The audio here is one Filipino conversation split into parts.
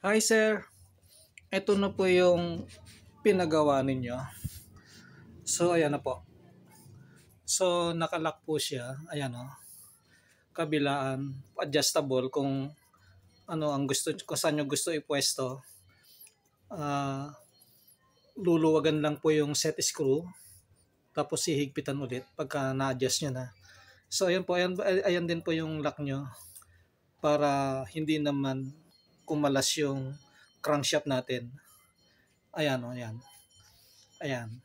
Hi sir, ito na po yung pinagawa ninyo. So ayan na po. So nakalock po siya. Ayan o. Kabilaan, adjustable kung ano ang gusto, kung saan nyo gusto ipwesto. Luluwagan lang po yung set screw. Tapos hihigpitan ulit pagka na-adjust nyo na. So ayan po, ayan din po yung lock nyo. Para hindi naman kumalas yung crankshaft natin. Ayan o, ayan. Ayan.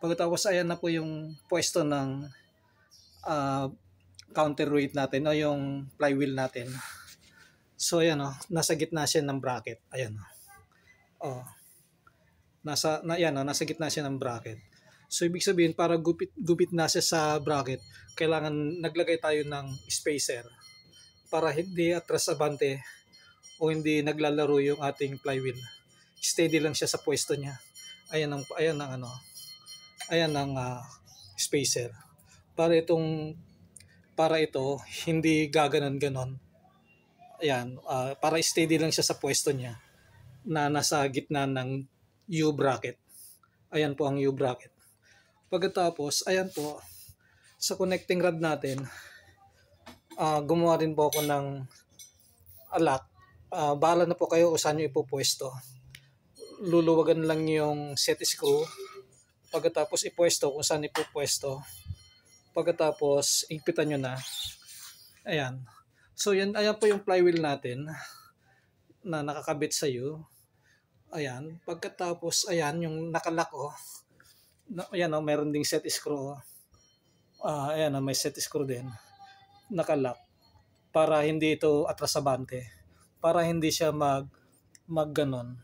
Pagkatapos ayan na po yung pwesto ng counterweight natin o yung flywheel natin. So ayan o, nasa gitna siya ng bracket. Ayan o. Oh. Nasa gitna siya ng bracket. So ibig sabihin para gupit na siya sa bracket, kailangan naglagay tayo ng spacer para hindi atras abante o hindi naglalaro yung ating flywheel. Steady lang siya sa pwesto niya. Ayan ang spacer. Para ito hindi gaganon-ganon. Ayan, para steady lang siya sa pwesto niya na nasa gitna ng U bracket. Ayan po ang U bracket. Pagkatapos, ayan po sa connecting rod natin, gumawa din po ako ng lock. Bahala na po kayo kung saan nyo ipupwesto. Luluwagan lang yung set screw. Pagkatapos ipwesto kung saan ipupwesto. Pagkatapos higpitan nyo na. Ayan. So yan, ayan po yung flywheel natin na nakakabit sa U. Ayan. Pagkatapos, ayan yung nakalock o. Ayan o, meron ding set screw. Ayan o, may set screw din. Nakalock. Para hindi ito atrasabante. Para hindi siya magganon.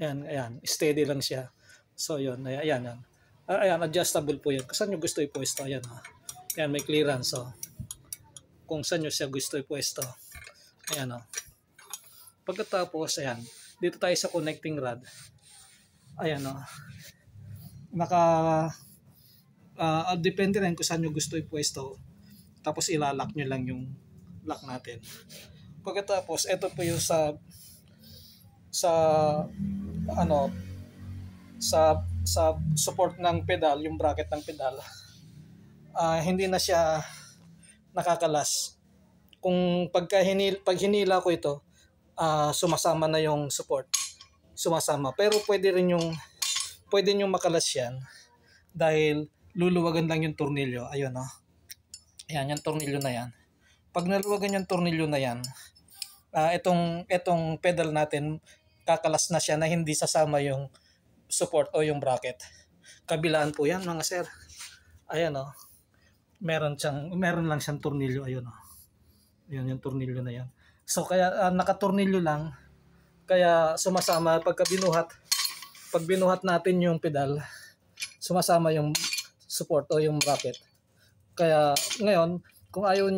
Ayan. Steady lang siya. So yun, ayan. Ayan, adjustable po yan. Kung saan nyo gusto ipwesto, ayan. Ayan, may clearance. So, kung saan nyo siya gusto ipwesto. Ayan o. Pagkatapos, ayan. Dito tayo sa connecting rod. Ayan o. Depende rin kung saan nyo gusto ipwesto. Tapos ilalock nyo lang yung lock natin. Pagkatapos, ito po yung sa support ng pedal, yung bracket ng pedal. Hindi na siya nakakalas. Kung pag hinila ko ito, sumasama na yung support. Sumasama. Pero pwede nyo makalas yan dahil luluwagan lang yung tornilyo. Ayun o. Ayan, yung tornilyo na yan. Pag naluwagan yung tornilyo na yan, itong pedal natin, kakalas na siya na hindi sasama yung support o yung bracket. Kabilaan po yan mga sir. Ayan o. Meron lang siyang tornilyo. Ayun o. Ayan yung tornilyo na yan. So kaya nakatornilyo lang. Kaya sumasama pag binuhat natin yung pedal, sumasama yung support o yung bracket. Kaya ngayon, kung ayaw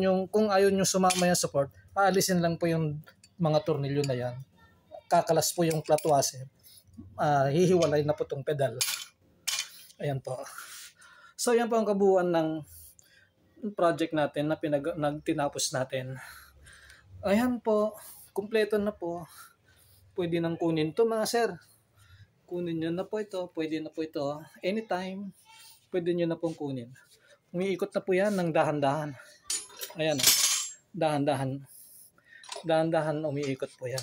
nyo sumama yung support, aalisin lang po yung mga tornilyo na yan. Kakalas po yung flat washer. Hihiwalay na po itong pedal. Ayan po. So yan po ang kabuuan ng project natin na tinapos natin. Ayan po. Kumpleto na po. Pwede nang kunin to mga sir. Kunin nyo na po ito. Pwede na po ito. Anytime. Pwede nyo na pong kunin. Umiikot na po yan ng dahan-dahan. Ayan o. Dahan-dahan. Dahan-dahan umiikot po yan.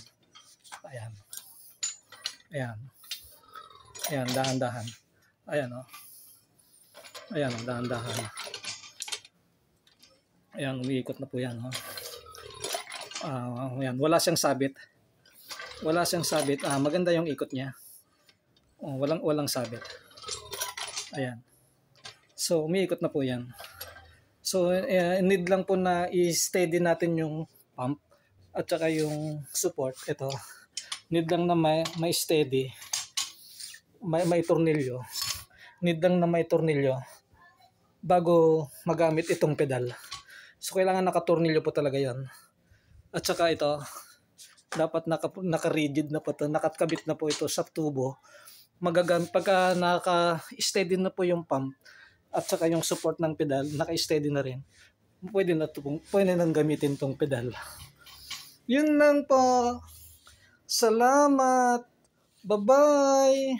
Ayan. Ayan. Ayan, dahan-dahan. Ayan o. Ayan o, dahan-dahan. Ayan, umiikot na po yan o. Ayan, wala siyang sabit. Maganda yung ikot niya. Walang sabit. Ayan. So, umiikot na po yan. So, need lang po na i-steady natin yung pump at saka yung support. Ito. Need lang na may steady. May tornilyo. Need lang na may tornilyo bago magamit itong pedal. So, kailangan nakatornilyo po talaga yan. At saka ito, dapat naka-rigid na po ito. Nakakabit na po ito sa tubo. Pagka naka-steady na po yung pump at saka yung support ng pedal, naka-steady na rin. Pwede nang gamitin tong pedal. Yun lang po. Salamat. Bye-bye.